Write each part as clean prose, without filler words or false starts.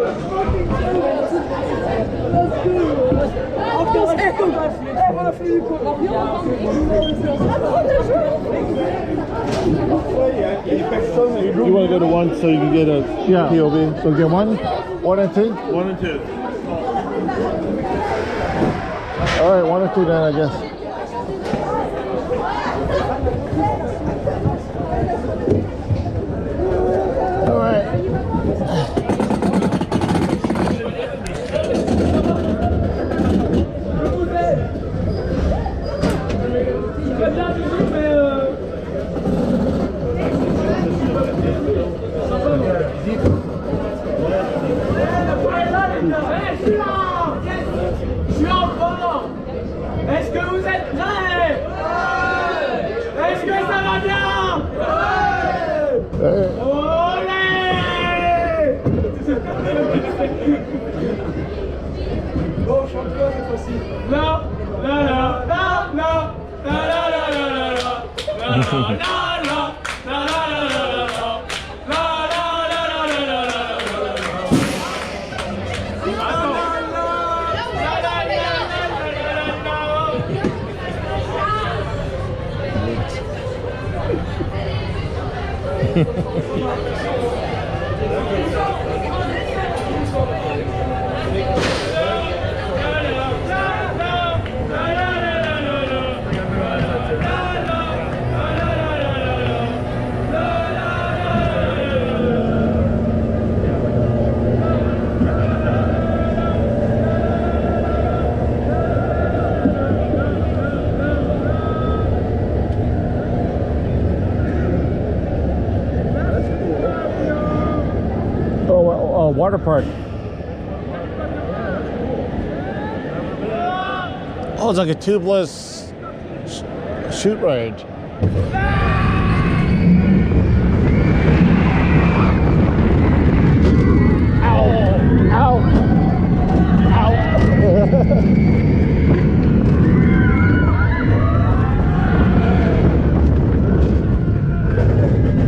You want to go to one so you can get a POV? So get one and two? 1 and 2. All right, 1 and 2 then, I guess. All right. Est-ce que vous êtes prêts? Est-ce que ça va bien? Olé! Bon, chante quoi cette fois-ci? Non, non, non, non, non, non, non, non, non, non. Water park. Oh, it's like a tubeless shoot ride. Ow! Ow! Ow!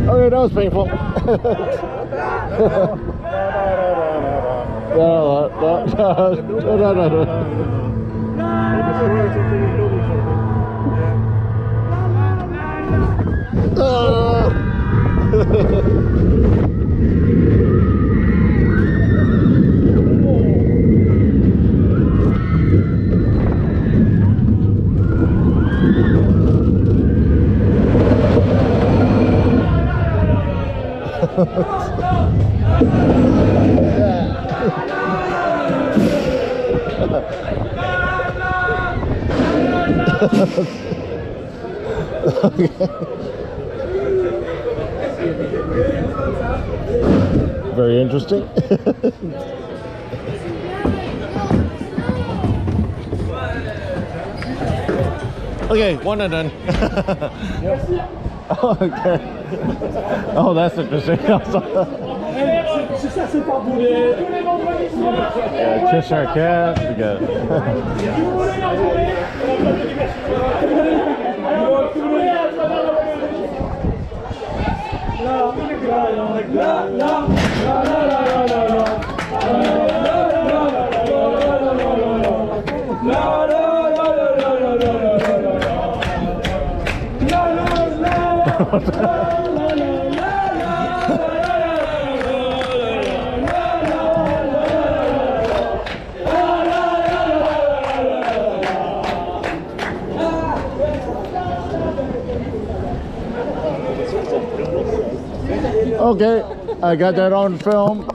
Okay, that was painful. No. Very interesting. Okay, one and done. Oh, okay. Oh, that's interesting. Yeah, Cheshire Cat. We got. Okay, I got that on film.